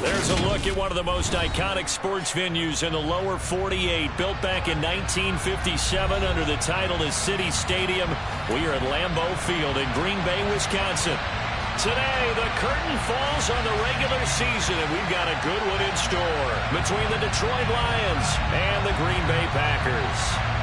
There's a look at one of the most iconic sports venues in the lower 48, built back in 1957 under the title of City Stadium. We are at Lambeau Field in Green Bay, Wisconsin. Today, the curtain falls on the regular season, and we've got a good one in store between the Detroit Lions and the Green Bay Packers.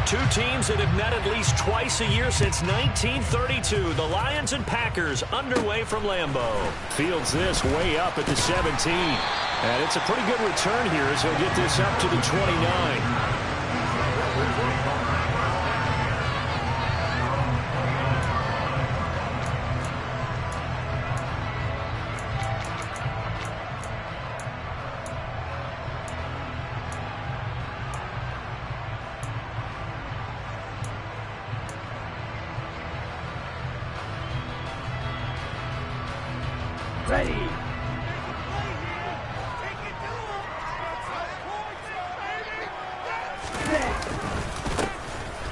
Two teams that have met at least twice a year since 1932. The Lions and Packers underway from Lambeau. Fields this way up at the 17. And it's a pretty good return here as he'll get this up to the 29. Ready.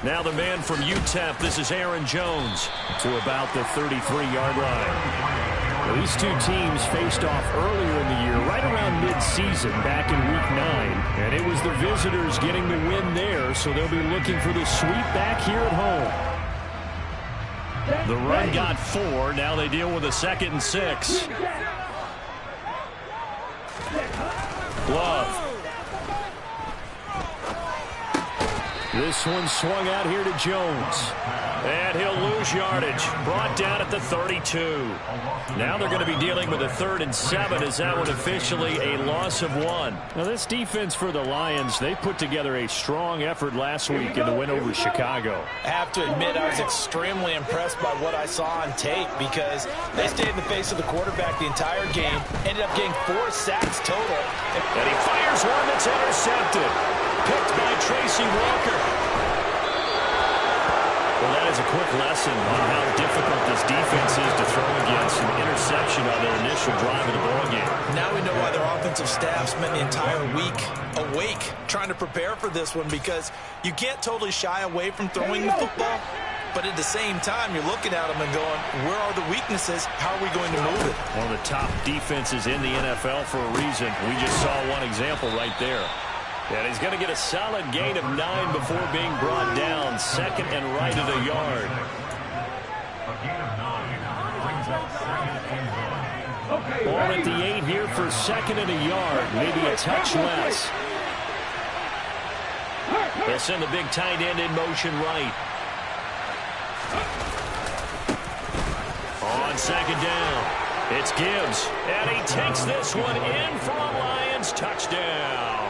Now the man from UTEP, this is Aaron Jones, to about the 33-yard line. Well, these two teams faced off earlier in the year, right around mid-season, back in Week 9. And it was the visitors getting the win there, so they'll be looking for the sweep back here at home. The run got 4. Now they deal with a 2nd and 6. Love. This one swung out here to Jones. And he'll lose yardage. Brought down at the 32. Now they're going to be dealing with a 3rd and 7 as that one officially a loss of 1. Now this defense for the Lions, they put together a strong effort last week in the win over Chicago. I have to admit I was extremely impressed by what I saw on tape because they stayed in the face of the quarterback the entire game, ended up getting 4 sacks total. And he fires one that's intercepted. Picked by Tracy Walker. Well, that is a quick lesson on how difficult this defense is to throw against. An interception on their initial drive of the ballgame. Now we know why their offensive staff spent the entire week awake trying to prepare for this one, because you can't totally shy away from throwing the football, but at the same time you're looking at them and going, where are the weaknesses? How are we going to move it? One of the top defenses in the NFL for a reason. We just saw one example right there. And he's going to get a solid gain of 9 before being brought down. 2nd and right at a yard. Ball at the 8 here for 2nd and a yard. Maybe a touch less. They'll send the big tight end in motion right. On 2nd down, it's Gibbs. And he takes this one in for a Lions touchdown.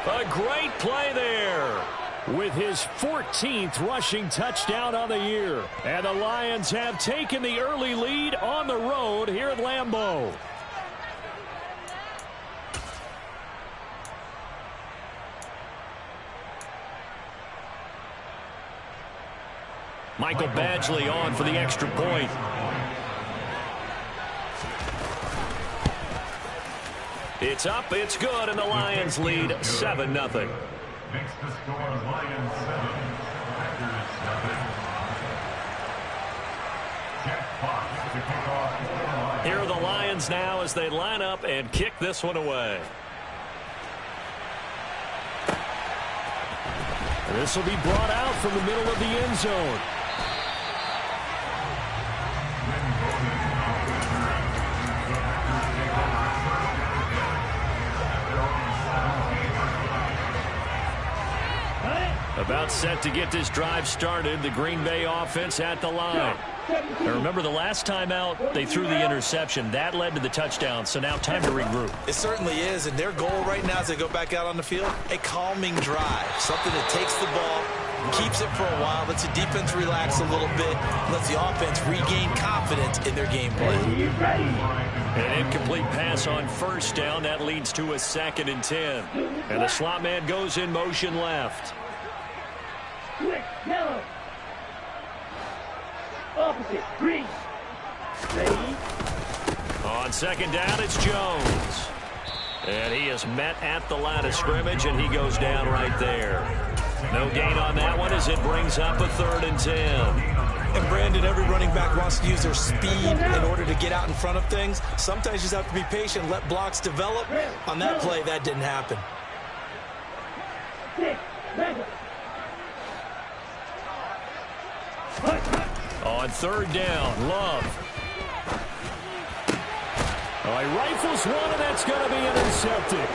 A great play there with his 14th rushing touchdown on the year. And the Lions have taken the early lead on the road here at Lambeau. Michael Badgley on for the extra point. It's up, it's good, and the Lions lead 7-0. Makes the score Lions 7, Packers 7. Jeff Fox to kick off for the Lions. Here are the Lions now as they line up and kick this one away. And this will be brought out from the middle of the end zone. About set to get this drive started. The Green Bay offense at the line. Now remember, the last time out, they threw the interception. That led to the touchdown, so now time to regroup. It certainly is, and their goal right now as they go back out on the field, a calming drive. Something that takes the ball, keeps it for a while, lets the defense relax a little bit, lets the offense regain confidence in their game plan. An incomplete pass on 1st down. That leads to a 2nd and 10. And the slot man goes in motion left. Quick, yellow. Opposite, green. Ready. On second down, it's Jones. And he is met at the line of scrimmage, and he goes down right there. No gain on that one as it brings up a 3rd and 10. And Brandon, every running back wants to use their speed in order to get out in front of things. Sometimes you just have to be patient, let blocks develop. On that play, that didn't happen. On 3rd down, Love. Oh, he rifles one, and that's going to be intercepted.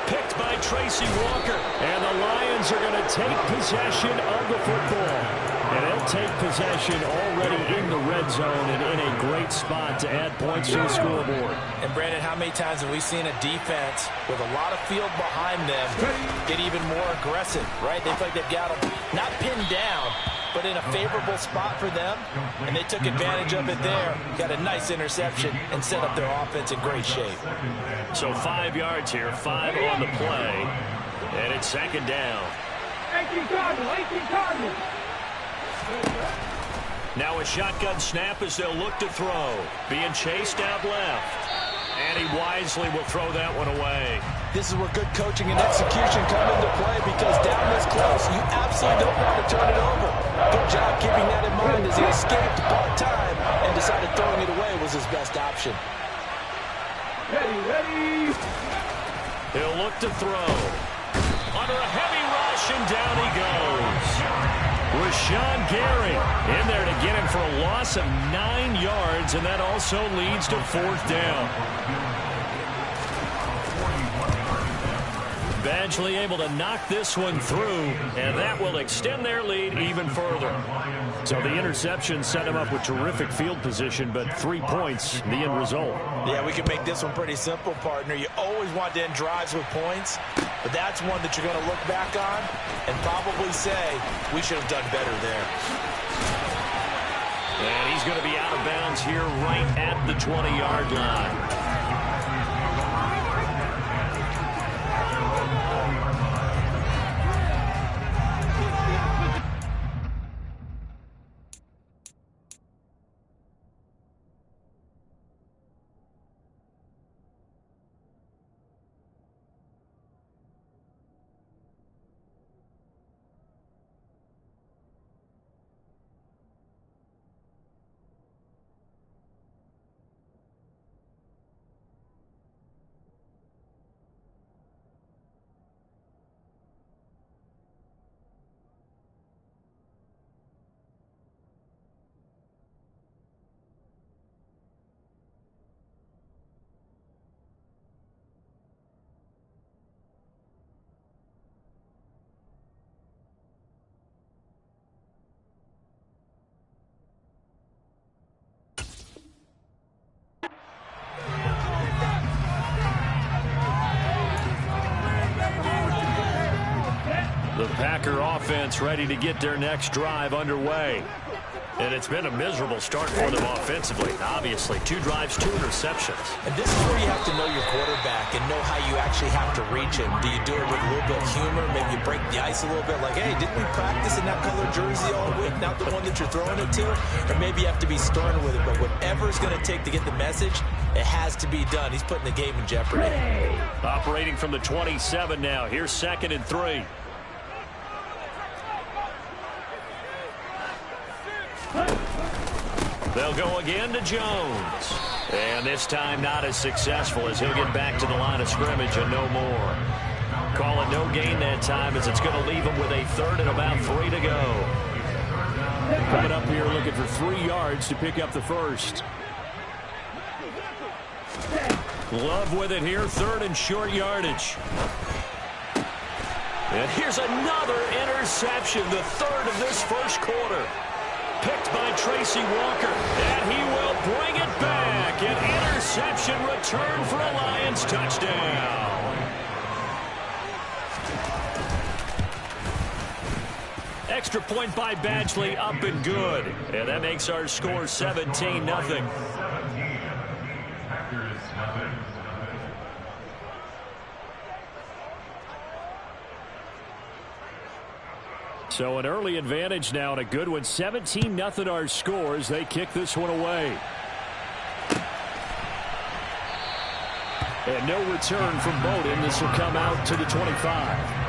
Picked by Tracy Walker. And the Lions are going to take possession of the football. And they'll take possession already in the red zone and in a great spot to add points to the scoreboard. And Brandon, how many times have we seen a defense with a lot of field behind them get even more aggressive, right? They feel like they've got them not pinned down, but in a favorable spot for them, and they took advantage of it there. Got a nice interception and set up their offense in great shape. So 5 yards here, 5 on the play, and it's 2nd down. 18 Cardinals. Now a shotgun snap as they'll look to throw. Being chased out left. And he wisely will throw that one away. This is where good coaching and execution come into play, because down this close, you absolutely don't want to turn it over. Good job keeping that in mind as he escaped part time and decided throwing it away was his best option. Ready. He'll look to throw. Under a heavy rush, and down he goes. Rashawn Gary in there to get him for a loss of 9 yards, and that also leads to 4th down. Badgley able to knock this one through, and that will extend their lead even further. So the interception set him up with terrific field position, but 3 points, the end result. Yeah, we can make this one pretty simple, partner. You always want to end drives with points, but that's one that you're going to look back on and probably say, we should have done better there. And he's going to be out of bounds here right at the 20-yard line. The Packer offense ready to get their next drive underway. And it's been a miserable start for them offensively. Obviously, 2 drives, 2 interceptions. And this is where you have to know your quarterback and know how you actually have to reach him. Do you do it with a little bit of humor? Maybe you break the ice a little bit, like, hey, didn't we practice in that color jersey all week? Not the one that you're throwing it to? Or maybe you have to be stern with it. But whatever it's going to take to get the message, it has to be done. He's putting the game in jeopardy. Operating from the 27 now. Here's 2nd and 3. They'll go again to Jones. And this time not as successful as he'll get back to the line of scrimmage and no more. Call it no gain that time as it's going to leave him with a 3rd and about 3 to go. Coming up here looking for 3 yards to pick up the first. Love with it here, 3rd and short yardage. And here's another interception, the 3rd of this first quarter. Picked by Tracy Walker, and he will bring it back. An interception return for a Lions touchdown. Extra point by Badgley, up and good. And that makes our score 17-0. So an early advantage now and a good one. 17-0 our scores. They kick this one away. And no return from Bowden. This will come out to the 25.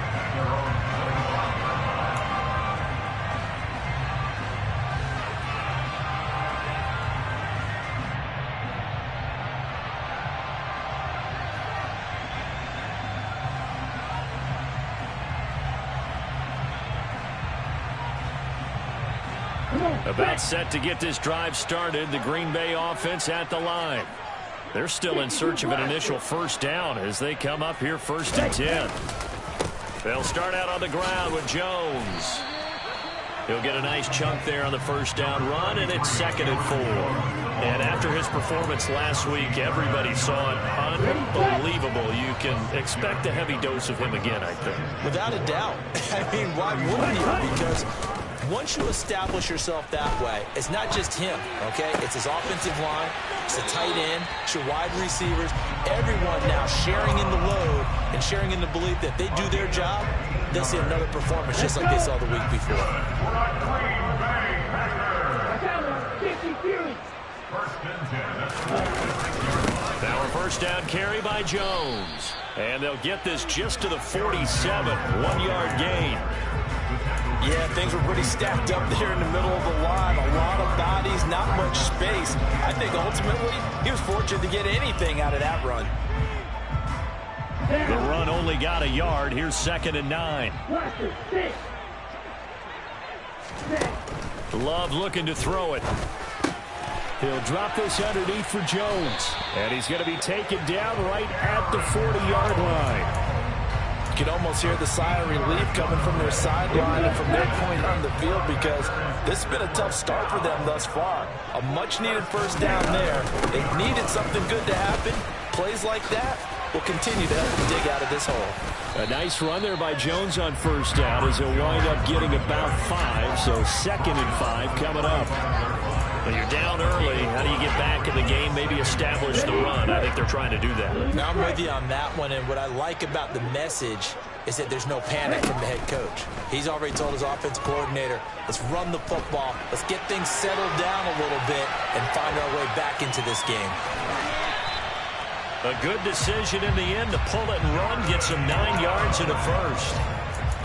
About set to get this drive started. The Green Bay offense at the line. They're still in search of an initial first down as they come up here 1st and 10. They'll start out on the ground with Jones. He'll get a nice chunk there on the first down run, and it's 2nd and 4. And after his performance last week, everybody saw it unbelievable. You can expect a heavy dose of him again, I think. Without a doubt. I mean, why wouldn't you? Because once you establish yourself that way, it's not just him, okay? It's his offensive line, it's the tight end, it's your wide receivers, everyone now sharing in the load and sharing in the belief that they do their job, they'll see another performance just like they saw the week before. Now a first down carry by Jones. And they'll get this just to the 47, 1-yard gain. Yeah, things were pretty stacked up there in the middle of the line. A lot of bodies, not much space. I think ultimately he was fortunate to get anything out of that run. The run only got a yard. Here's 2nd and 9. Love looking to throw it. He'll drop this underneath for Jones. And he's going to be taken down right at the 40-yard line. You can almost hear the sigh of relief coming from their sideline and from their point on the field because this has been a tough start for them thus far. A much-needed first down there. They needed something good to happen. Plays like that will continue to help them dig out of this hole. A nice run there by Jones on first down as he'll wind up getting about 5. So 2nd and 5 coming up. When you're down early, how do you get back in the game, maybe establish the run? I think they're trying to do that. Now I'm with you on that one, and what I like about the message is that there's no panic from the head coach. He's already told his offensive coordinator, let's run the football, let's get things settled down a little bit and find our way back into this game. A good decision in the end to pull it and run, gets him 9 yards in the first.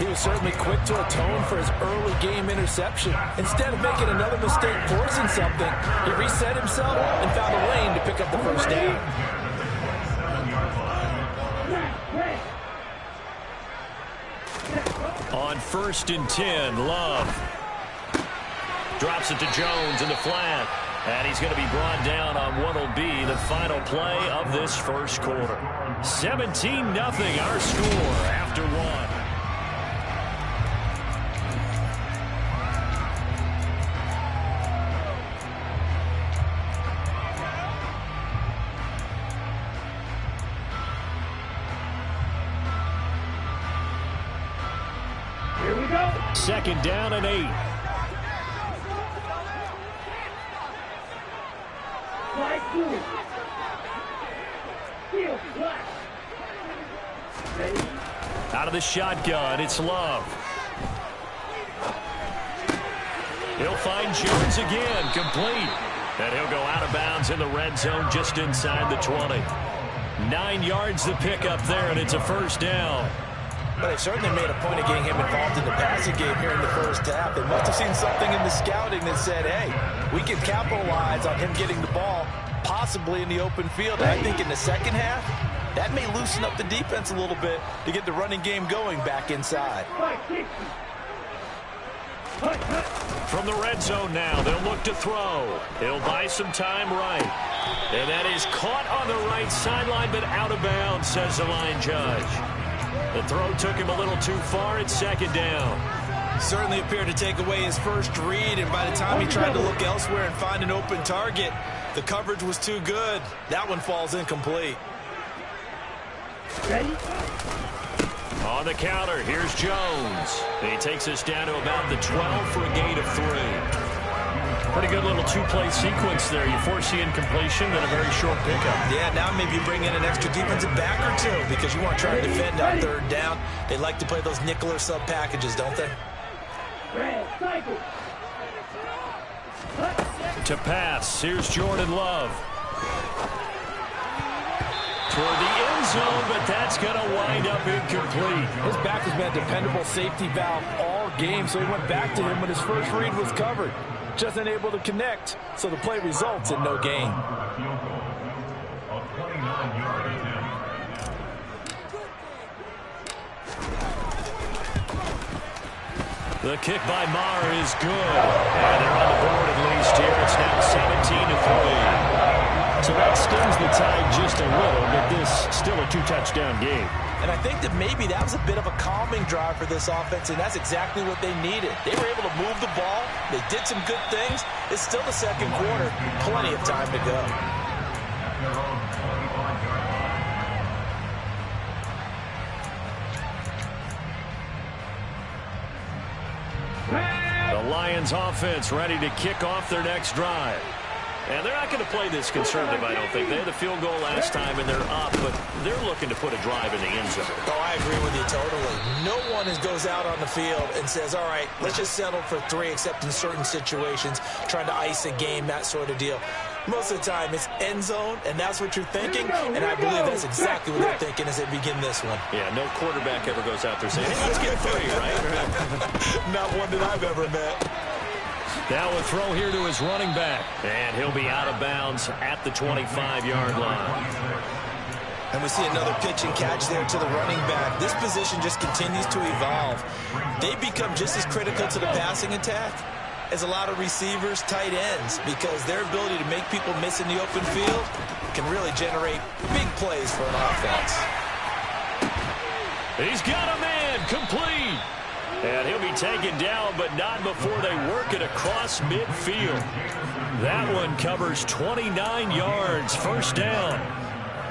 He was certainly quick to atone for his early game interception. Instead of making another mistake forcing something, he reset himself and found a lane to pick up the first down. On 1st and 10, Love drops it to Jones in the flat. And he's going to be brought down on what will be the final play of this first quarter. 17-0 our score after 1. Here we go. 2nd down and 8. Slide through. Field flat. Ready? Out of the shotgun, it's Love. He'll find Jones again, complete. And he'll go out of bounds in the red zone just inside the 20. 9 yards to pick up there, and it's a first down. But they certainly made a point of getting him involved in the passing game here in the first half. They must have seen something in the scouting that said, hey, we can capitalize on him getting the ball possibly in the open field. And I think in the second half, that may loosen up the defense a little bit to get the running game going back inside. From the red zone now, they'll look to throw. He'll buy some time right. And that is caught on the right sideline, but out of bounds, says the line judge. The throw took him a little too far. It's 2nd down. Certainly appeared to take away his first read, and by the time he tried to look elsewhere and find an open target, the coverage was too good. That one falls incomplete. Ready? On the counter, here's Jones. He takes us down to about the 12 for a gain of 3. Pretty good little two-play sequence there. You force the incompletion, then a very short pickup. Yeah, now maybe you bring in an extra defensive back or two because you want to try to defend on 3rd down. They like to play those nickel or sub packages, don't they? Red cycle. To pass, here's Jordan Love. toward the end zone, but that's going to wind up incomplete. His back has been a dependable safety valve all game, so he went back to him when his first read was covered. Just unable to connect, so the play results in no gain. The kick by Maher is good. And they're on the board at least here. It's now 17-3. So that stems the tide just a little, but this still a two-touchdown game. And I think that maybe that was a bit of a calming drive for this offense, and that's exactly what they needed. They were able to move the ball. They did some good things. It's still the second quarter. Plenty of time to go. The Lions offense ready to kick off their next drive. And they're not going to play this conservative, I don't think. They had the field goal last time, and they're up, but they're looking to put a drive in the end zone. Oh, I agree with you totally. No one goes out on the field and says, all right, let's just settle for 3, except in certain situations, trying to ice a game, that sort of deal. Most of the time, it's end zone, and that's what you're thinking, and I believe that's exactly what they're thinking as they begin this one. Yeah, no quarterback ever goes out there saying, hey, let's get 3, right? Not one that I've ever met. Now a throw here to his running back. And he'll be out of bounds at the 25-yard line. And we see another pitch and catch there to the running back. This position just continues to evolve. They become just as critical to the passing attack as a lot of receivers, tight ends, because their ability to make people miss in the open field can really generate big plays for an offense. He's got a man, complete. And he'll be taken down, but not before they work it across midfield. That one covers 29 yards, first down.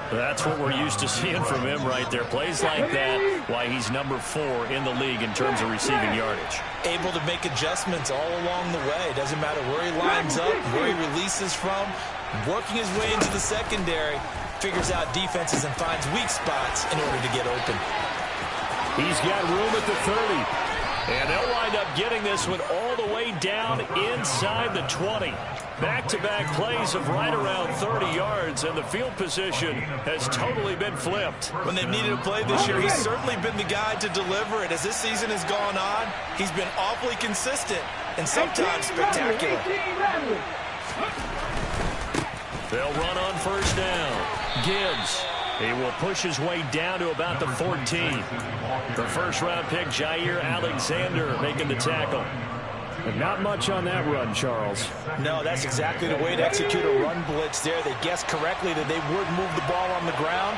That's what we're used to seeing from him right there. Plays like that, why he's number 4 in the league in terms of receiving yardage. Able to make adjustments all along the way. Doesn't matter where he lines up, where he releases from. Working his way into the secondary, figures out defenses and finds weak spots in order to get open. He's got room at the 30. And they'll wind up getting this one all the way down inside the 20. Back-to-back plays of right around 30 yards, and the field position has totally been flipped. When they've needed a play this year, he's certainly been the guy to deliver it. As this season has gone on, he's been awfully consistent and sometimes spectacular. They'll run on first down. Gibbs. He will push his way down to about the 14. The first-round pick, Jair Alexander, making the tackle. And not much on that run, Charles. No, that's exactly the way to execute a run blitz there. They guessed correctly that they would move the ball on the ground,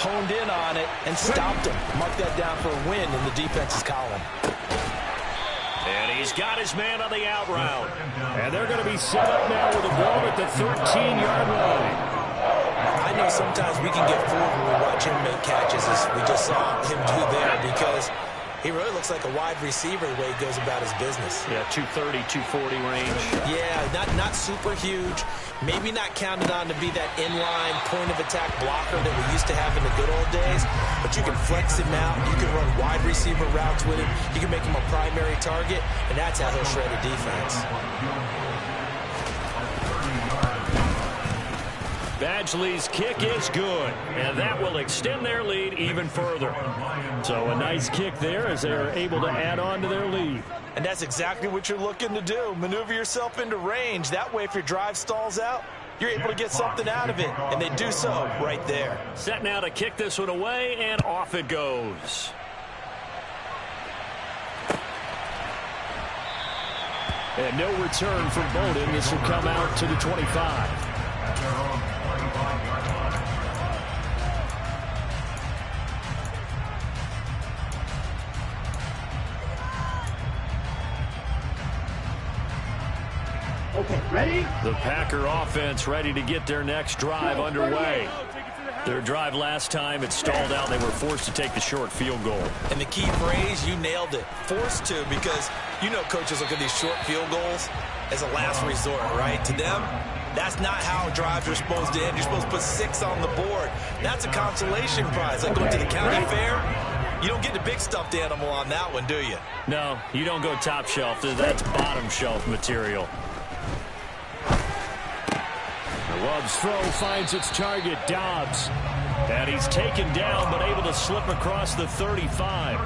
honed in on it, and stopped him. Mark that down for a win in the defense's column. And he's got his man on the out route. And they're going to be set up now with a ball at the 13-yard line. I know sometimes we can get fooled when we watch him make catches, as we just saw him do there, because he really looks like a wide receiver the way he goes about his business. Yeah, 230, 240 range. Yeah, not super huge. Maybe not counted on to be that inline point-of-attack blocker that we used to have in the good old days, but you can flex him out. You can run wide receiver routes with him. You can make him a primary target, and that's how he'll shred a defense. Badgley's kick is good, and that will extend their lead even further. So a nice kick there as they are able to add on to their lead. And that's exactly what you're looking to do. Maneuver yourself into range. That way, if your drive stalls out, you're able to get something out of it. And they do so right there. Set now to kick this one away, and off it goes. And no return from Bowden. This will come out to the 25. Okay, ready? The Packer offense ready to get their next drive underway. Their drive last time, it stalled out. They were forced to take the short field goal. And the key phrase, you nailed it. Forced to, because you know coaches look at these short field goals as a last resort, right? To them, that's not how drives are supposed to end. You're supposed to put 6 on the board. That's a consolation prize. Like going to the county fair, you don't get the big stuffed animal on that one, do you? No, you don't go top shelf. That's bottom shelf material. Love's throw finds its target, Dobbs. And he's taken down, but able to slip across the 35.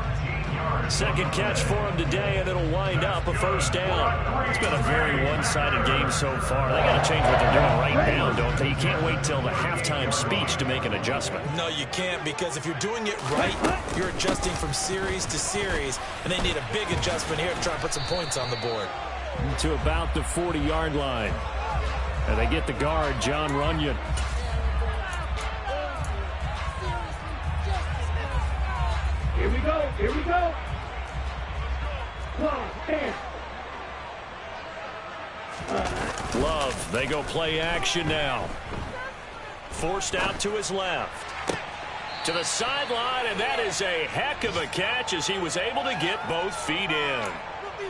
Second catch for him today, and it'll wind up a first down. It's been a very one-sided game so far. They got to change what they're doing right now, don't they? You can't wait till the halftime speech to make an adjustment. No, you can't, because if you're doing it right, you're adjusting from series to series, and they need a big adjustment here to try and put some points on the board. To about the 40-yard line. And they get the guard, Jon Runyan. Here we go. Here we go. Love, they go play action now. Forced out to his left. To the sideline, and that is a heck of a catch as he was able to get both feet in.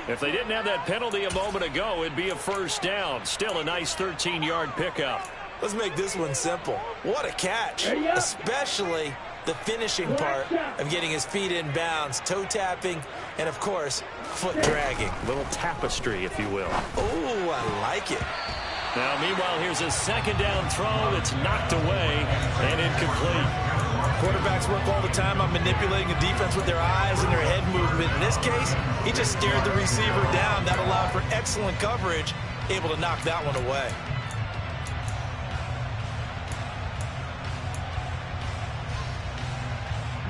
If they didn't have that penalty a moment ago, it'd be a first down. Still a nice 13-yard pickup. Let's make this one simple. What a catch, especially the finishing part of getting his feet in bounds, toe tapping, and, of course, foot dragging. Little tapestry, if you will. Oh, I like it. Now, meanwhile, here's a second down throw that's knocked away and incomplete. Quarterbacks work all the time on manipulating the defense with their eyes and their head movement. In this case, he just stared the receiver down. That allowed for excellent coverage, able to knock that one away.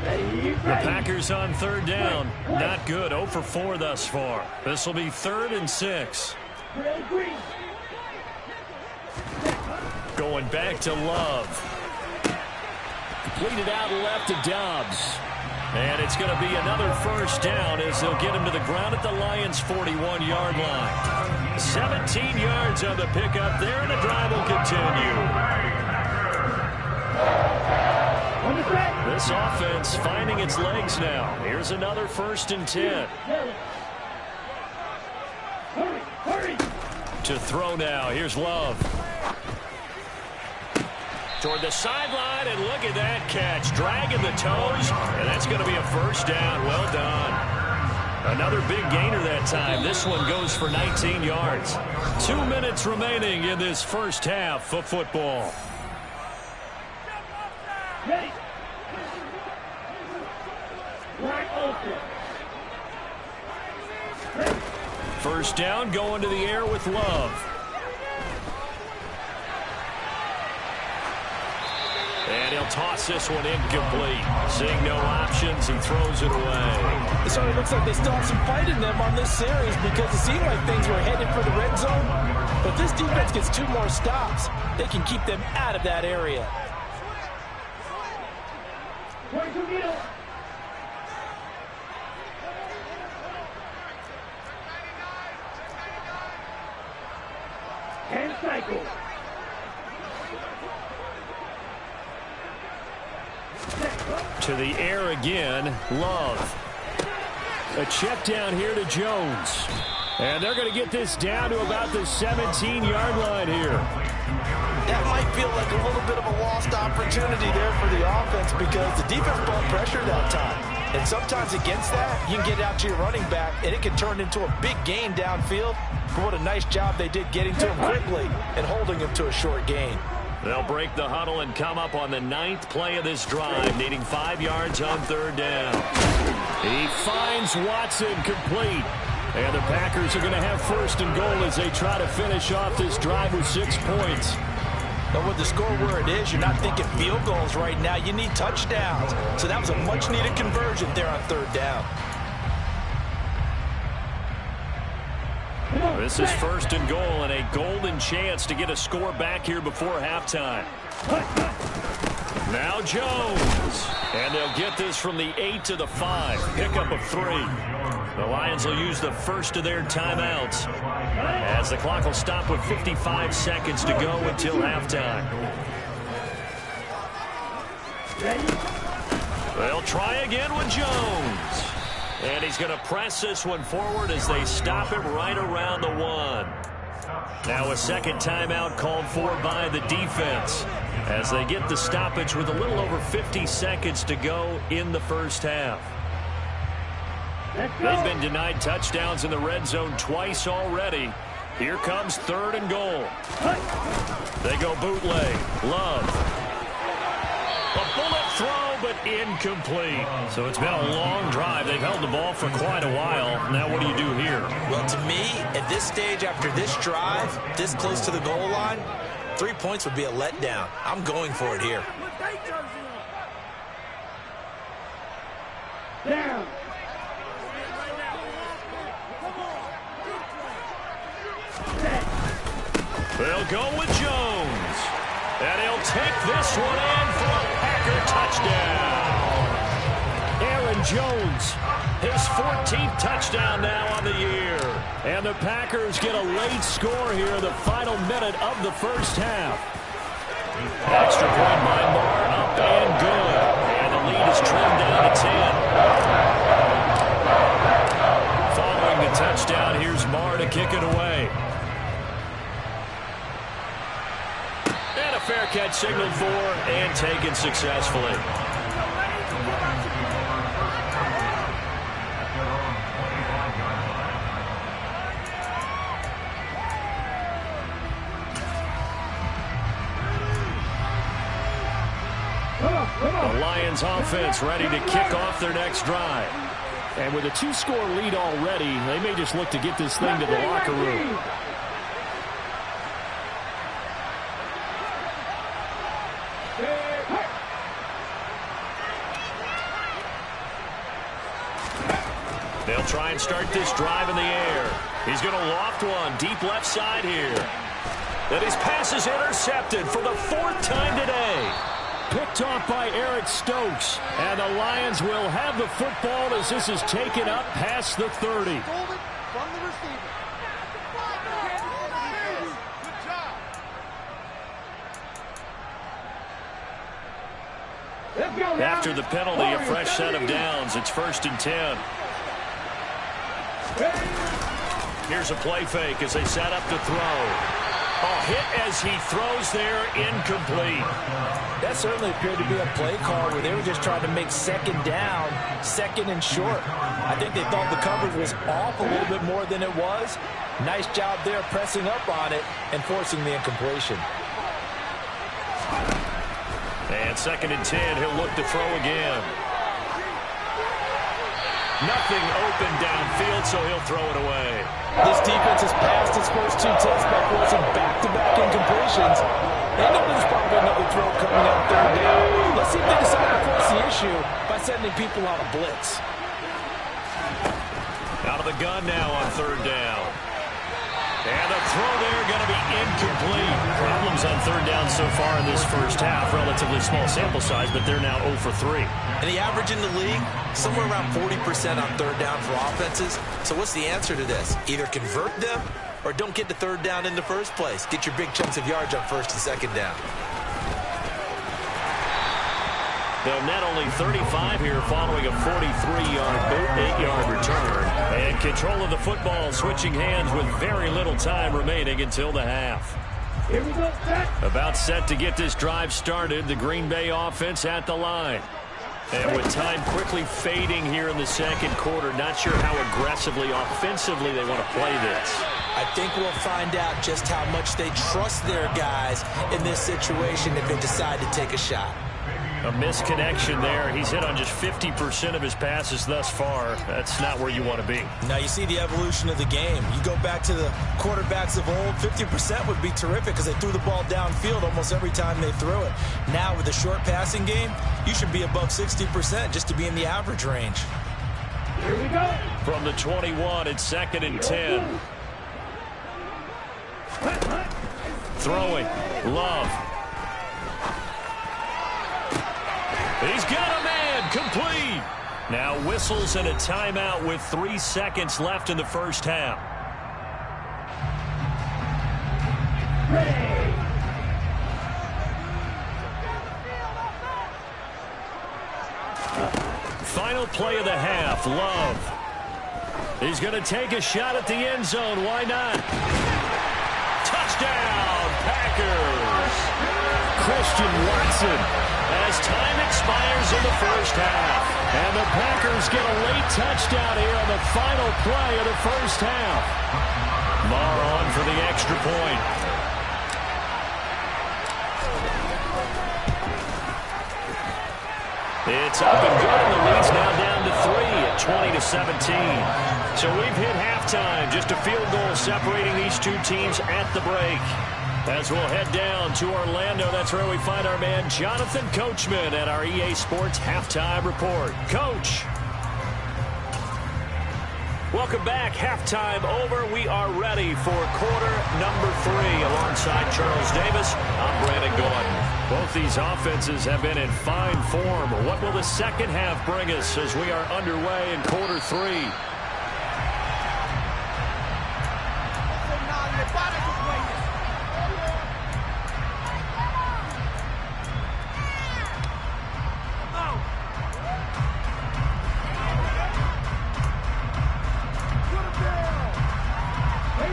The Packers on third down. Not good. 0 for 4 thus far. This will be 3rd and 6. Going back to Love. Completed out left to Dobbs. And it's going to be another first down as they'll get him to the ground at the Lions' 41-yard line. 17 yards on the pickup there, and the drive will continue. This offense finding its legs now. Here's another 1st and 10. To throw now. Here's Love. Toward the sideline, and look at that catch. Dragging the toes, and that's going to be a first down. Well done. Another big gainer that time. This one goes for 19 yards. 2 minutes remaining in this first half of football. Ready. First down, going to the air with Love. And he'll toss this one incomplete. Seeing no options, he throws it away. It certainly looks like they still have some fight in them on this series because it seemed like things were headed for the red zone. But if this defense gets 2 more stops, they can keep them out of that area. And cycle. To the air again, Love. A check down here to Jones. And they're going to get this down to about the 17-yard line here. That might feel like a little bit of a lost opportunity there for the offense because the defense brought pressure that time. And sometimes against that, you can get out to your running back, and it can turn into a big gain downfield. But what a nice job they did getting to him quickly and holding him to a short gain. They'll break the huddle and come up on the 9th play of this drive, needing 5 yards on third down. He finds Watson complete. And the Packers are going to have 1st and goal as they try to finish off this drive with 6 points. But with the score where it is, you're not thinking field goals right now. You need touchdowns. So that was a much-needed conversion there on third down. This is 1st and goal and a golden chance to get a score back here before halftime. Now Jones. And they'll get this from the 8 to the 5. Pickup of 3. The Lions will use the first of their timeouts as the clock will stop with 55 seconds to go until halftime. They'll try again with Jones. And he's going to press this one forward as they stop him right around the 1. Now a second timeout called for by the defense as they get the stoppage with a little over 50 seconds to go in the first half. They've been denied touchdowns in the red zone twice already. Here comes 3rd and goal. They go bootleg. Love. A bullet but incomplete. So it's been a long drive. They've held the ball for quite a while. Now what do you do here? Well, to me, at this stage after this drive, this close to the goal line, 3 points would be a letdown. I'm going for it here. Down. They'll go with Jones. And he'll take this one in for a Packer touchdown. Aaron Jones, his 14th touchdown now on the year. And the Packers get a late score here in the final minute of the first half. Extra point by Marr, up and good. And the lead is trimmed down to 10. Following the touchdown, here's Marr to kick it away. And a fair catch signaled for and taken successfully. The Lions offense ready to kick off their next drive. And with a 2-score lead already, they may just look to get this thing to the locker room. They'll try and start this drive in the air. He's going to loft one deep left side here. Then his pass is intercepted for the 4th time today. Picked off by Eric Stokes. And the Lions will have the football as this is taken up past the 30. After the penalty, a fresh set of downs. It's 1st and 10. Here's a play fake as they set up to throw. A hit as he throws there, incomplete. That certainly appeared to be a play call where they were just trying to make 2nd down, 2nd and short. I think they thought the coverage was off a little bit more than it was. Nice job there pressing up on it and forcing the incompletion. And 2nd and 10, he'll look to throw again. Nothing open downfield, so he'll throw it away. This defense has passed its first 2 tests by forcing back-to-back incompletions. They know there's probably another throw coming on 3rd down. Let's see if they decide to force the issue by sending people on a blitz. Out of the gun now on 3rd down. And the throw there going to be incomplete. Problems on 3rd down so far in this first half. Relatively small sample size, but they're now 0 for 3. And the average in the league, somewhere around 40% on 3rd down for offenses. So what's the answer to this? Either convert them or don't get the 3rd down in the first place. Get your big chunks of yards on 1st and 2nd down. They'll net only 35 here following a 43-yard boot, 8-yard return. And control of the football switching hands with very little time remaining until the half. Here we go, set. About set to get this drive started, the Green Bay offense at the line. And with time quickly fading here in the 2nd quarter, not sure how aggressively, offensively they want to play this. I think we'll find out just how much they trust their guys in this situation if they decide to take a shot. A misconnection there. He's hit on just 50% of his passes thus far. That's not where you want to be. Now you see the evolution of the game. You go back to the quarterbacks of old, 50% would be terrific because they threw the ball downfield almost every time they threw it. Now with the short passing game, you should be above 60% just to be in the average range. Here we go. From the 21, it's 2nd and 10. Throwing. Love. He's got a man, complete. Now whistles and a timeout with 3 seconds left in the first half. Final play of the half, Love. He's going to take a shot at the end zone. Why not? Touchdown, Packers. Christian Watson. As time expires in the first half. And the Packers get a late touchdown here on the final play of the first half. Marr on for the extra point. It's up and good, and the lead's now down to 3 at 20-17. So we've hit halftime. Just a field goal separating these two teams at the break. As we'll head down to Orlando, that's where we find our man Jonathan Coachman at our EA Sports Halftime Report. Coach. Welcome back. Halftime over. We are ready for quarter number 3. Alongside Charles Davis, I'm Brandon Gordon. Both these offenses have been in fine form. What will the second half bring us as we are underway in quarter 3?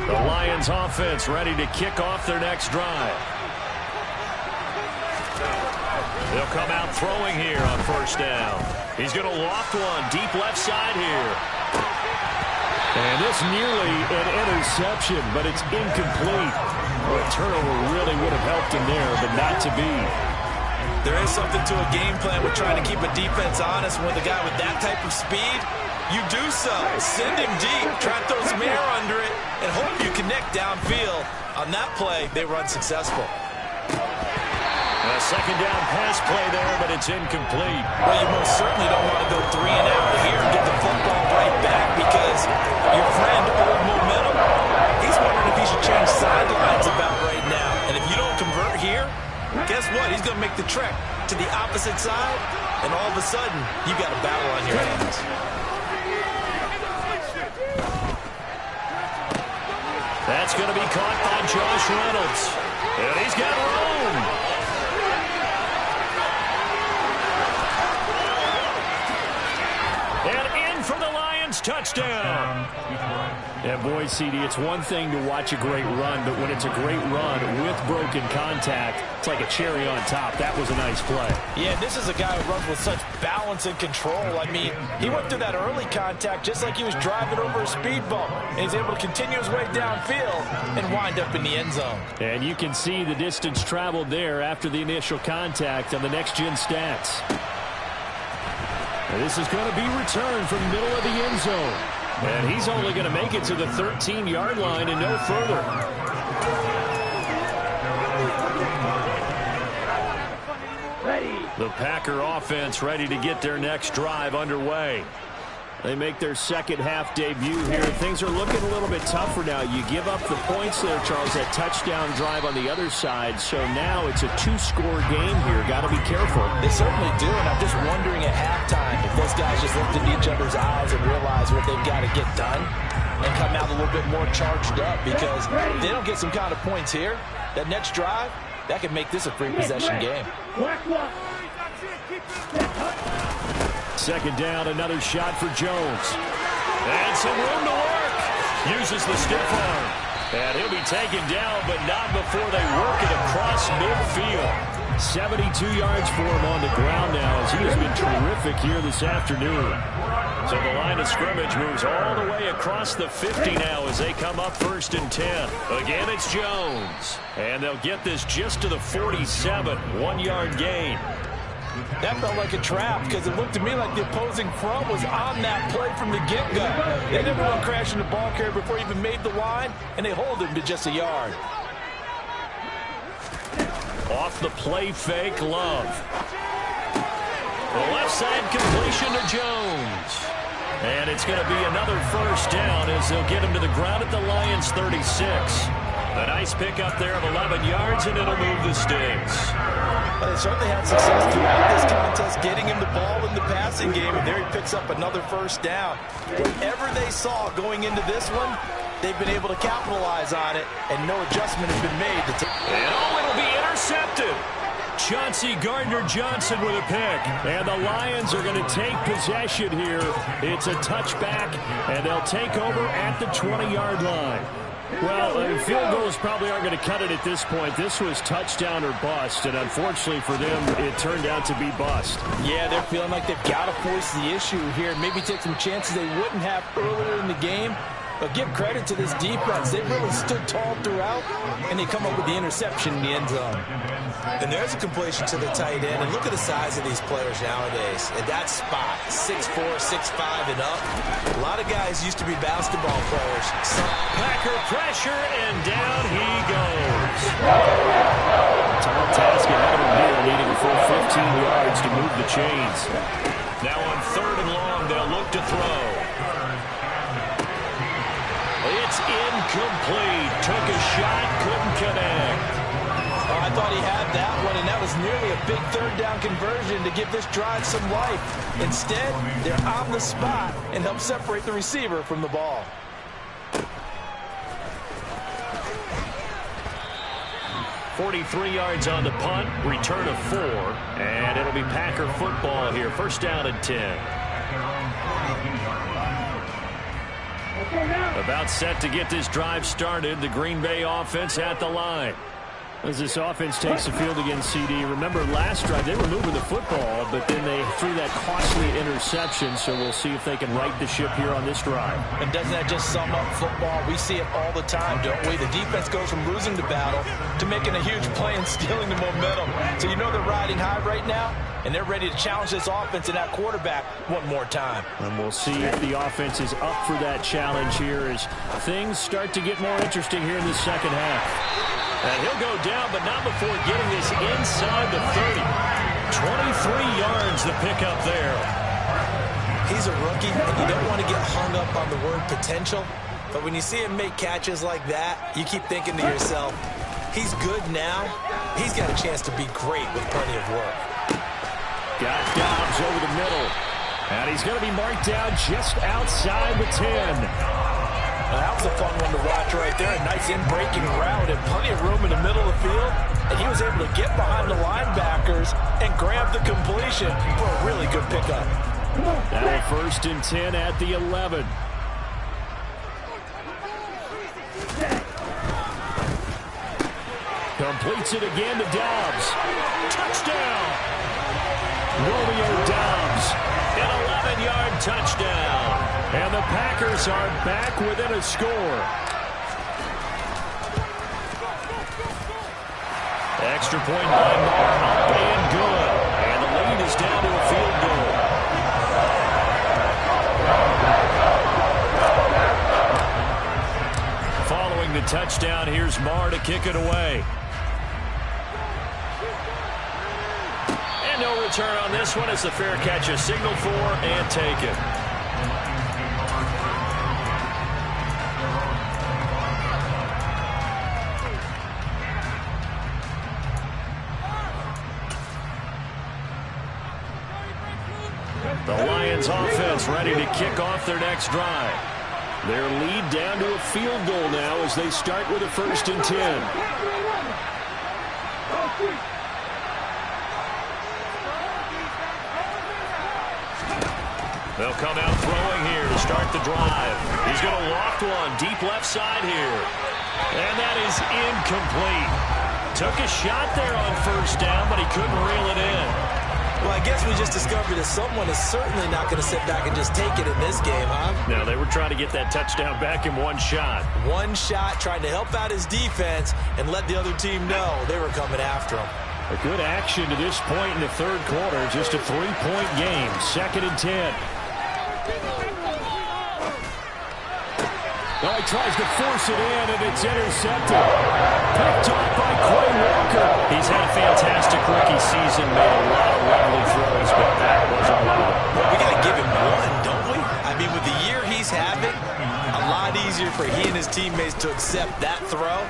The Lions offense ready to kick off their next drive. They'll come out throwing here on first down. He's going to loft one deep left side here. And this nearly an interception, but it's incomplete. Well, a turnover really would have helped him there, but not to be. There is something to a game plan with trying to keep a defense honest. With a guy with that type of speed, you do so. Send him deep, try to throw some air under it, and hope you connect downfield. On that play, they were unsuccessful. A second down pass play there, but it's incomplete. Well, you most certainly don't want to go 3 and out here and get the football right back because your friend, Old Momentum, he's wondering if he should change sidelines about right now. And if you don't convert here, guess what? He's going to make the trek to the opposite side, and all of a sudden, you got a battle on your hands. That's going to be caught by Josh Reynolds. And he's got room. And in for the Lions touchdown. And boy, CD, it's one thing to watch a great run, but when it's a great run with broken contact, it's like a cherry on top. That was a nice play. Yeah, this is a guy who runs with such balance and control. I mean, he went through that early contact just like he was driving over a speed bump. And he's able to continue his way downfield and wind up in the end zone. And you can see the distance traveled there after the initial contact on the next-gen stats. This is going to be returned from the middle of the end zone. And he's only going to make it to the 13-yard line and no further. The Packer offense ready to get their next drive underway. They make their second half debut here. Things are looking a little bit tougher now. You give up the points there, Charles, that touchdown drive on the other side. So now it's a 2-score game here. Got to be careful. They certainly do, and I'm just wondering at halftime if those guys just looked into each other's eyes and realize what they've got to get done and come out a little bit more charged up, because if they don't get some kind of points here, that next drive, that could make this a free-possession game. Second down, another shot for Jones. And some room to work. Uses the stiff arm. And he'll be taken down, but not before they work it across midfield. 72 yards for him on the ground now, as he has been terrific here this afternoon. So the line of scrimmage moves all the way across the 50 now as they come up 1st and 10. Again, it's Jones. And they'll get this just to the 47, 1-yard gain. That felt like a trap because it looked to me like the opposing front was on that play from the get-go. They never run crashing the ball carrier before he even made the line, and they hold him to just a yard. Off the play fake, Love. The left side completion to Jones. And it's going to be another first down as they'll get him to the ground at the Lions' 36. A nice pickup there of 11 yards, and it'll move the sticks. But they certainly had success throughout this contest, getting him the ball in the passing game, and there he picks up another first down. Whatever they saw going into this one, they've been able to capitalize on it, and no adjustment has been made. And it'll be intercepted. Chauncey Gardner-Johnson with a pick. And the Lions are going to take possession here. It's a touchback, and they'll take over at the 20-yard line. Well, field goals probably aren't going to cut it at this point. This was touchdown or bust, and unfortunately for them, it turned out to be bust. Yeah, they're feeling like they've got to force the issue here, maybe take some chances they wouldn't have earlier in the game. But give credit to this defense. They really stood tall throughout, and they come up with the interception in the end zone. And there's a completion to the tight end. And look at the size of these players nowadays. At that spot, 6'4", 6'5", and up. A lot of guys used to be basketball players. Packer pressure, and down he goes. Tall task ahead of him here, needing a full 15 yards to move the chains. Now on 3rd and long, they'll look to throw. It's incomplete. Took a shot, couldn't connect. Oh, I thought he had that one, and that was nearly a big 3rd down conversion to give this drive some life. Instead, they're on the spot and help separate the receiver from the ball. .43 yards on the punt, return of 4, and it'll be Packer football here. 1st down and 10. About set to get this drive started. The Green Bay offense at the line. As this offense takes the field against CD. Remember last drive they were moving the football, but then they threw that costly interception, so we'll see if they can right the ship here on this drive. And doesn't that just sum up football? We see it all the time, don't we? The defense goes from losing the battle to making a huge play and stealing the momentum. So you know they're riding high right now, and they're ready to challenge this offense and that quarterback one more time. And we'll see if the offense is up for that challenge here as things start to get more interesting here in the second half. And he'll go down, but not before getting this inside the 30. 23 yards the pickup there. He's a rookie, and you don't want to get hung up on the word potential. But when you see him make catches like that, you keep thinking to yourself, he's good now. He's got a chance to be great with plenty of work. Got Dobbs over the middle. And he's going to be marked down just outside the 10. That was a fun one to watch right there. A nice in-breaking route and plenty of room in the middle of the field. And he was able to get behind the linebackers and grab the completion for a really good pickup. Now 1st and 10 at the 11. Completes it again to Dobbs. Touchdown! Romeo Dobbs. An 11-yard touchdown. And the Packers are back within a score. Extra point by Marr, up and good. And the lead is down to a field goal. Following the touchdown, here's Marr to kick it away. And no return on this one as the fair catch is signaled for and taken. The Lions offense ready to kick off their next drive. Their lead down to a field goal now as they start with a 1st and 10. They'll come out throwing here to start the drive. He's going to loft one deep left side here. And that is incomplete. Took a shot there on 1st down, but he couldn't reel it in. Well, I guess we just discovered that someone is certainly not going to sit back and just take it in this game, huh? No, they were trying to get that touchdown back in one shot. One shot, trying to help out his defense and let the other team know they were coming after him. A good action to this point in the 3rd quarter. Just a 3-point game. 2nd and 10. Now he tries to force it in, and it's intercepted. Picked off by Quay Walker. He's had a fantastic rookie season, made a lot of lovely throws, but that wasn't one of them. Well, we got to give him one, don't we? I mean, with the year he's having, a lot easier for he and his teammates to accept that throw,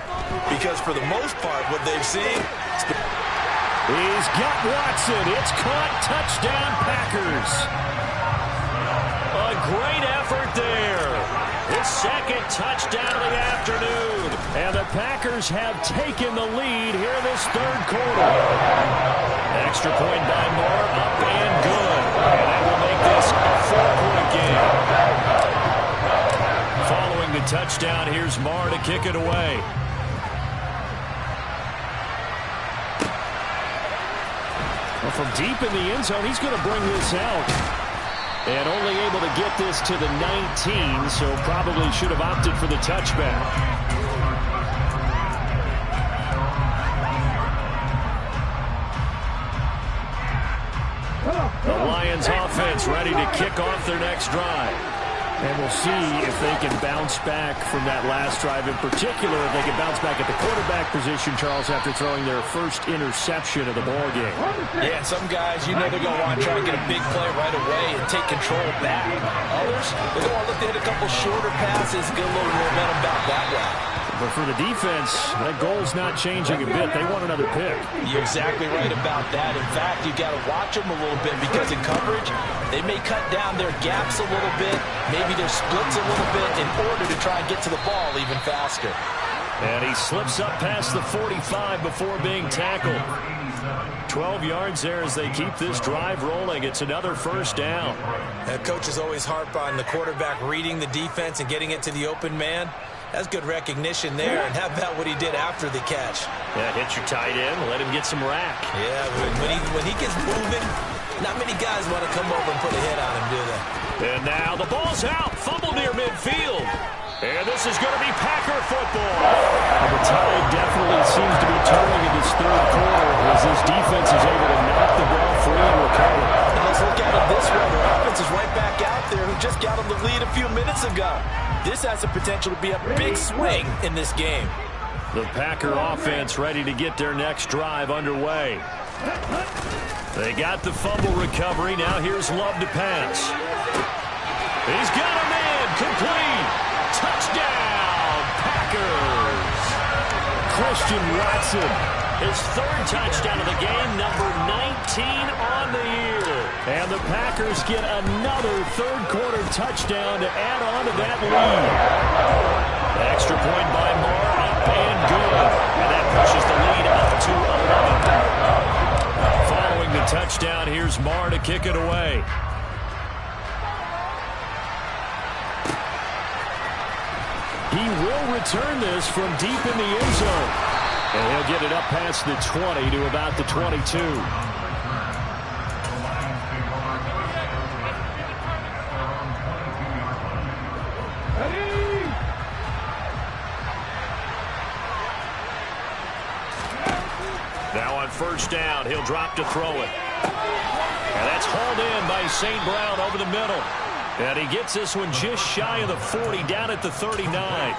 because for the most part, what they've seen... He's got Watson. It's caught. Touchdown, Packers. A great effort there. His 2nd touchdown of the afternoon. And the Packers have taken the lead here in this 3rd quarter. Extra point by Marr, up and good. And that will make this a 4-point game. Following the touchdown, here's Marr to kick it away. Well, from deep in the end zone, he's going to bring this out. And only able to get this to the 19, so probably should have opted for the touchback. The Lions offense ready to kick off their next drive. And we'll see if they can bounce back from that last drive. In particular, if they can bounce back at the quarterback position, Charles, after throwing their first interception of the ballgame. Yeah, some guys, you know they're going to want to try and get a big play right away and take control back. Others, they're going to look to hit a couple shorter passes and get a little momentum back that way. But for the defense, that goal's not changing a bit. They want another pick. You're exactly right about that. In fact, you've got to watch them a little bit because in coverage, they may cut down their gaps a little bit, maybe their splits a little bit in order to try and get to the ball even faster. And he slips up past the 45 before being tackled. 12 yards there as they keep this drive rolling. It's another first down. Coaches always harp on the quarterback reading the defense and getting it to the open man. That's good recognition there. And how about what he did after the catch? Yeah, hit your tight end, let him get some rack. Yeah, when he gets moving, not many guys want to come over and put a hit on him, do they? And now the ball's out. Fumble near midfield. And this is going to be Packer football. And the tide definitely seems to be turning in this third quarter as this defense is able to knock the ball free and recover. And let's look at it this way. The offense is right back out there who just got them the lead a few minutes ago. This has the potential to be a big swing in this game. The Packer offense ready to get their next drive underway. They got the fumble recovery. Now here's Love to pass. He's got a man complete. Touchdown, Packers. Christian Watson, his third touchdown of the game, number 19 on the year. And the Packers get another third-quarter touchdown to add on to that lead. Extra point by Moore, up and good. And that pushes the lead up to 11. Following the touchdown, here's Moore to kick it away. He will return this from deep in the end zone. And he'll get it up past the 20 to about the 22. Now on first down, he'll drop to throw it. And that's hauled in by St. Brown over the middle. And he gets this one just shy of the 40, down at the 39.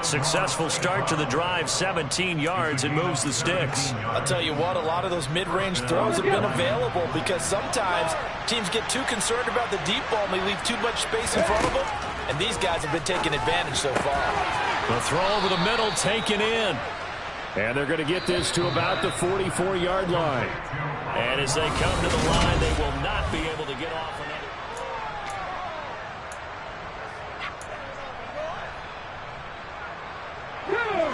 Successful start to the drive, 17 yards, and moves the sticks. I'll tell you what, a lot of those mid-range throws have been available because sometimes teams get too concerned about the deep ball and they leave too much space in front of them, and these guys have been taking advantage so far. The throw over the middle taken in. And they're going to get this to about the 44-yard line. And as they come to the line, they will not be able to get off another.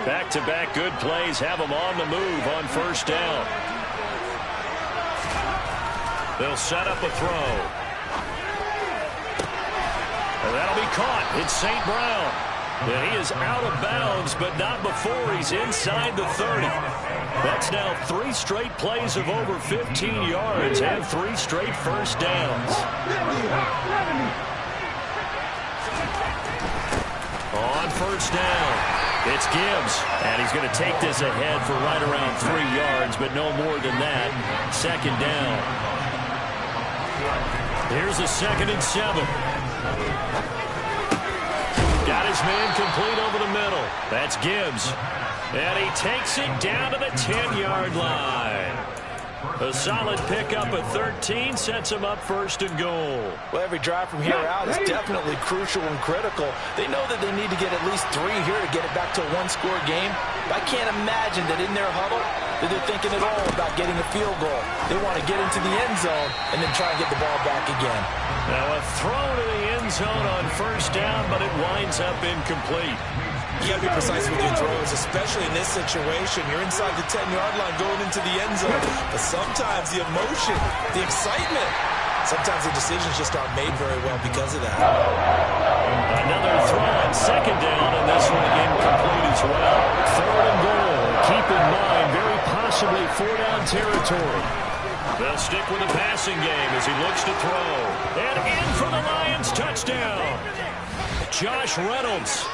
Back-to-back good plays have them on the move on first down. They'll set up a throw. And that'll be caught. It's St. Brown. And he is out of bounds, but not before he's inside the 30. That's now 3 straight plays of over 15 yards and 3 straight first downs. On first down. It's Gibbs, and he's going to take this ahead for right around 3 yards, but no more than that. Second down. Here's a 2nd and 7. Got his man complete over the middle. That's Gibbs. And he takes it down to the 10-yard line. A solid pickup at 13 sets him up first and goal. Well, every drive from here out is definitely crucial and critical. They know that they need to get at least 3 here to get it back to a one-score game. But I can't imagine that in their huddle that they're thinking at all about getting a field goal. They want to get into the end zone and then try and get the ball back again. Now a throw to the end zone on first down, but it winds up incomplete. You got to be precise with your throws, especially in this situation. You're inside the 10-yard line going into the end zone. But sometimes the emotion, the excitement, sometimes the decisions just aren't made very well because of that. Another throw on second down, and this one incomplete as well. Third and goal. Keep in mind, very possibly 4-down territory. They'll stick with the passing game as he looks to throw. And in for the Lions, touchdown. Josh Reynolds.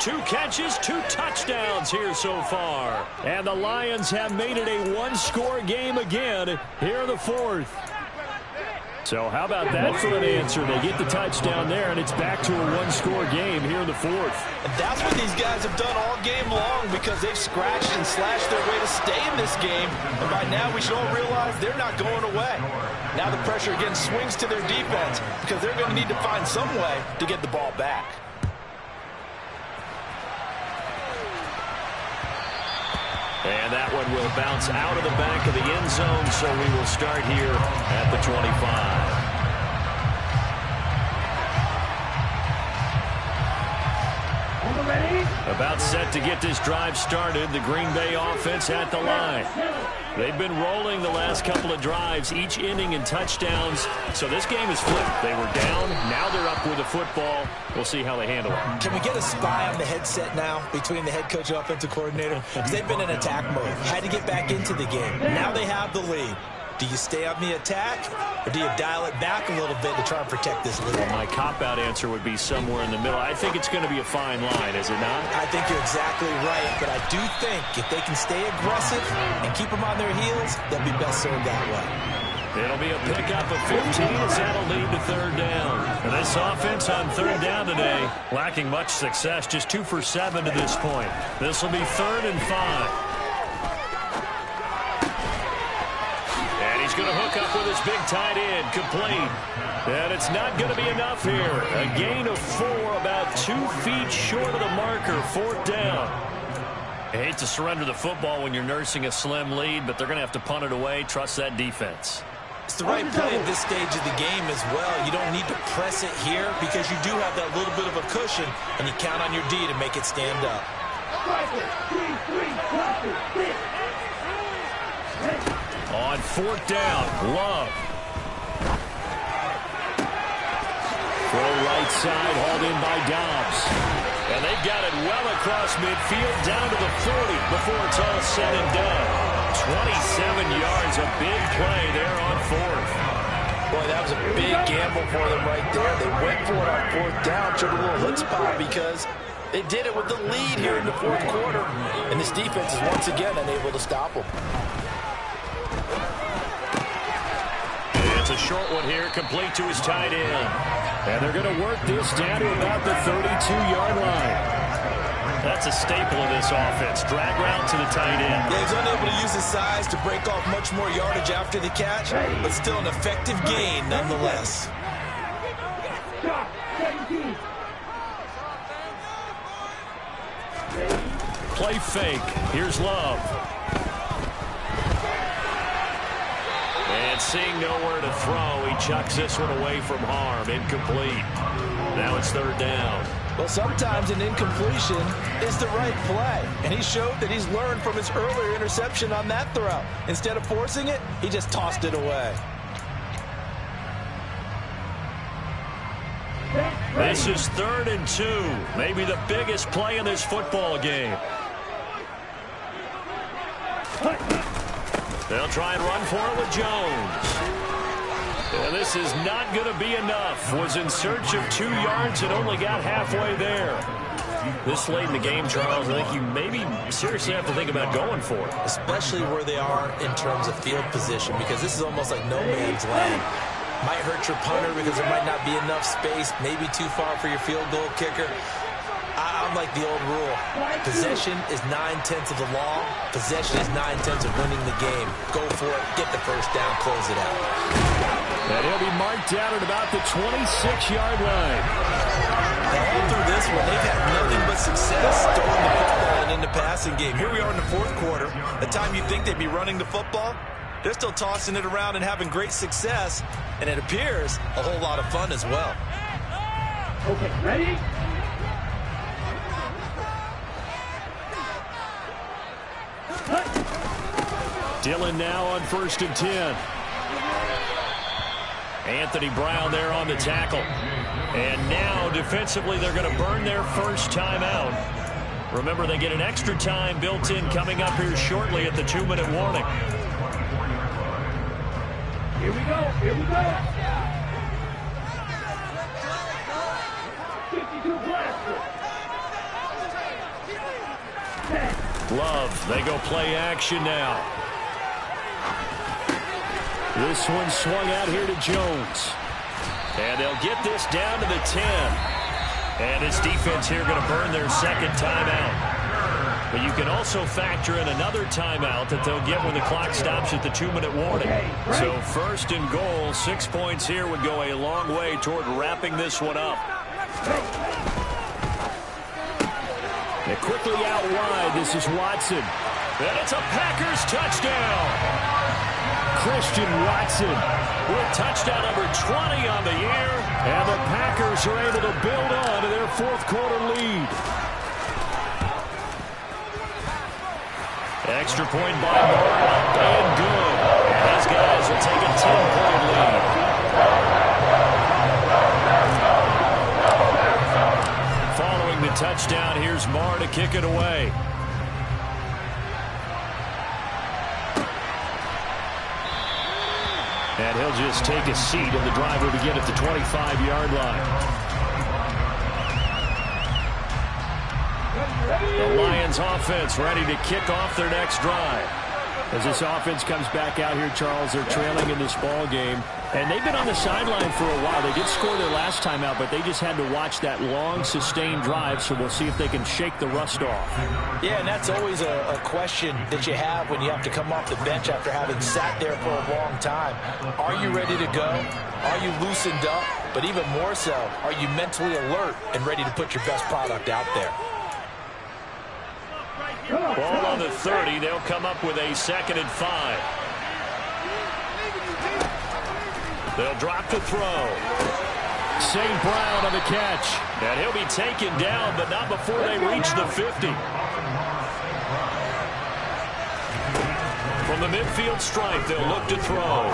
2 catches, 2 touchdowns here so far. And the Lions have made it a one-score game again here in the 4th. So how about that for an answer? They get the touchdown there, and it's back to a one-score game here in the 4th. And that's what these guys have done all game long because they've scratched and slashed their way to stay in this game. And by now, we should all realize they're not going away. Now the pressure again swings to their defense because they're going to need to find some way to get the ball back. And that one will bounce out of the back of the end zone, so we will start here at the 25. About set to get this drive started, the Green Bay offense at the line. They've been rolling the last couple of drives, each inning in touchdowns. So this game is flipped. They were down, now they're up with the football. We'll see how they handle it. Can we get a spy on the headset now between the head coach and offensive coordinator? Because they've been in attack mode, had to get back into the game. Now they have the lead. Do you stay on the attack, or do you dial it back a little bit to try and protect this lead? Well, my cop-out answer would be somewhere in the middle. I think it's going to be a fine line, is it not? I think you're exactly right, but I do think if they can stay aggressive and keep them on their heels, they'll be best served that way. It'll be a pickup of 15 as that'll lead to 3rd down. And this offense on 3rd down today, lacking much success, just 2 for 7 to this point. This will be 3rd and 5. He's going to hook up with his big tight end, complete. And it's not going to be enough here. A gain of 4, about 2 feet short of the marker, 4th down. I hate to surrender the football when you're nursing a slim lead, but they're going to have to punt it away, trust that defense. It's the right play at this stage of the game as well. You don't need to press it here because you do have that little bit of a cushion, and you count on your D to make it stand up. On 4th down, Love. Throw right side, hauled in by Dobbs. And they've got it well across midfield, down to the 40 before it's all said and done. 27 yards, a big play there on 4th. Boy, that was a big gamble for them right there. They went for it on 4th down, showed a little chutzpah because they did it with the lead here in the 4th quarter. And this defense is once again unable to stop them. It's a short one here, complete to his tight end. And they're going to work this down to about the 32-yard line. That's a staple of this offense. Drag route to the tight end. Yeah, he's unable to use his size to break off much more yardage after the catch, but still an effective gain nonetheless. Play fake. Here's Love. And seeing nowhere to throw, he chucks this one away from harm. Incomplete. Now it's 3rd down. Well, sometimes an incompletion is the right play. And he showed that he's learned from his earlier interception on that throw. Instead of forcing it, he just tossed it away. This is 3rd and 2. Maybe the biggest play in this football game. They'll try and run for it with Jones. And this is not going to be enough. Was in search of 2 yards and only got halfway there. This late in the game, Charles, I think you maybe seriously have to think about going for it. Especially where they are in terms of field position, because this is almost like no man's land. Might hurt your punter because there might not be enough space, maybe too far for your field goal kicker. I'm like the old rule. Possession is 9/10 of the law. Possession is 9/10 of winning the game. Go for it. Get the first down. Close it out. And he'll be marked out at about the 26-yard line. Now, all through this one, they've had nothing but success throwing the football and in the passing game. Here we are in the 4th quarter. The time you think they'd be running the football, they're still tossing it around and having great success. And it appears a whole lot of fun as well. Okay, ready? Dillon now on 1st and 10. Anthony Brown there on the tackle. And now defensively they're going to burn their first timeout. Remember, they get an extra time built in coming up here shortly at the 2-minute warning. Here we go. Here we go. 52 blaster. Love, they go play action now. This one swung out here to Jones. And they'll get this down to the 10. And his defense here going to burn their second timeout. But you can also factor in another timeout that they'll get when the clock stops at the 2-minute warning. So first and goal, 6 points here would go a long way toward wrapping this one up. And quickly out wide, this is Watson. And it's a Packers touchdown. Christian Watson with touchdown number 20 on the year. And the Packers are able to build on to their fourth quarter lead. Extra point by Moore, up and good. And these guys will take a 10-point lead. Following the touchdown, here's Moore to kick it away. And he'll just take a seat, and the drive will begin at the 25-yard line. The Lions offense ready to kick off their next drive. As this offense comes back out here, Charles, they're trailing in this ball game. And they've been on the sideline for a while. They did score their last time out, but they just had to watch that long, sustained drive, so we'll see if they can shake the rust off. Yeah, and that's always a question that you have when you have to come off the bench after having sat there for a long time. Are you ready to go? Are you loosened up? But even more so, are you mentally alert and ready to put your best product out there? Ball on the 30. They'll come up with a 2nd and 5. They'll drop to throw. St. Brown on the catch. And he'll be taken down, but not before they reach the 50. From the midfield stripe, they'll look to throw.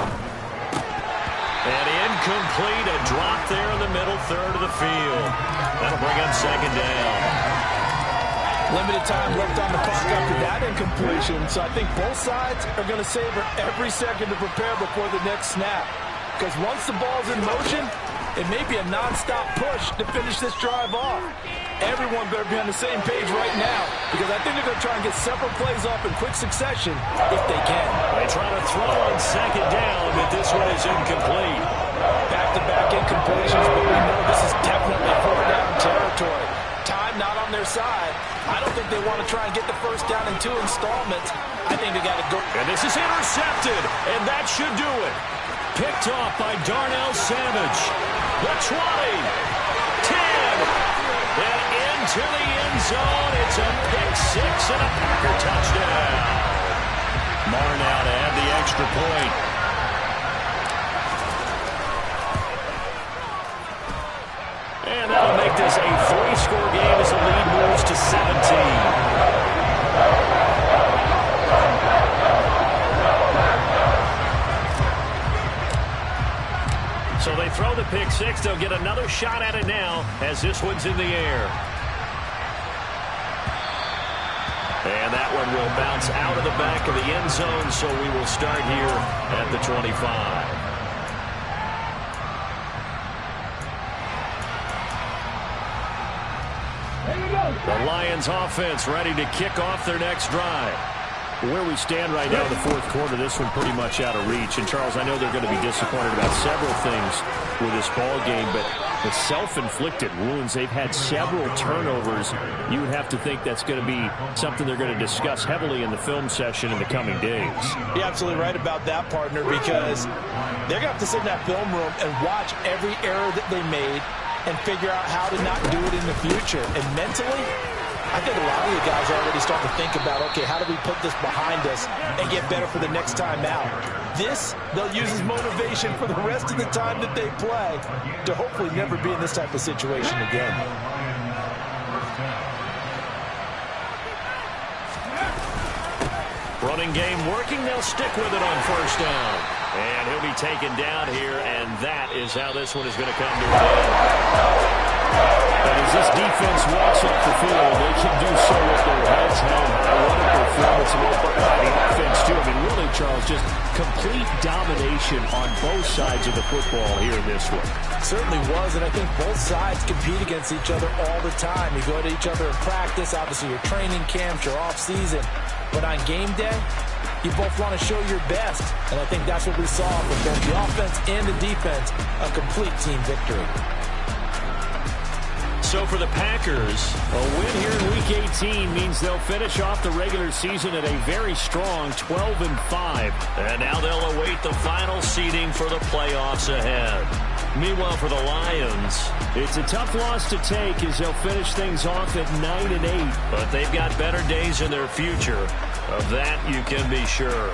And incomplete. A drop there in the middle third of the field. That'll bring up 2nd down. Limited time left on the clock after that incompletion, so I think both sides are going to savor every second to prepare before the next snap. Because once the ball's in motion, it may be a non-stop push to finish this drive off. Everyone better be on the same page right now, because I think they're going to try and get several plays off in quick succession if they can. They try to throw on 2nd down, but this one is incomplete. Back-to-back incompletions, but we know this is definitely 4th-down territory. Time not on their side. I don't think they want to try and get the first down in 2 installments. I think they got to go. And this is intercepted, and that should do it. Picked off by Darnell Savage. The 20, 10, and into the end zone. It's a pick 6 and a Packer touchdown. Moore now to add the extra point. And that'll make this a 3-score game as the lead moves to 17. So they throw the pick 6. They'll get another shot at it now as this one's in the air. And that one will bounce out of the back of the end zone, so we will start here at the 25. The Lions offense ready to kick off their next drive. Where we stand right now in the fourth quarter, this one pretty much out of reach. And, Charles, I know they're going to be disappointed about several things with this ball game, but the self-inflicted wounds, they've had several turnovers. You would have to think that's going to be something they're going to discuss heavily in the film session in the coming days. You're absolutely right about that, partner, because they're going to have to sit in that film room and watch every error that they made and figure out how to not do it in the future. And mentally, I think a lot of the guys are already starting to think about, okay, how do we put this behind us and get better for the next time out? This, they'll use as motivation for the rest of the time that they play to hopefully never be in this type of situation again. Running game working. They'll stick with it on 1st down. And he'll be taken down here, and that is how this one is going to come to an end. But as this defense walks off the field, they can do so with their heads held high. What a performance by the offense, too. I mean, really Charles, just complete domination on both sides of the football here in this one. Certainly was, and I think both sides compete against each other all the time. You go to each other in practice, obviously your training camps, your off-season. But on game day, you both want to show your best. And I think that's what we saw from both the offense and the defense, a complete team victory. So for the Packers, a win here in Week 18 means they'll finish off the regular season at a very strong 12-5. And now they'll await the final seeding for the playoffs ahead. Meanwhile, for the Lions, it's a tough loss to take as they'll finish things off at 9-8. But they've got better days in their future. Of that, you can be sure.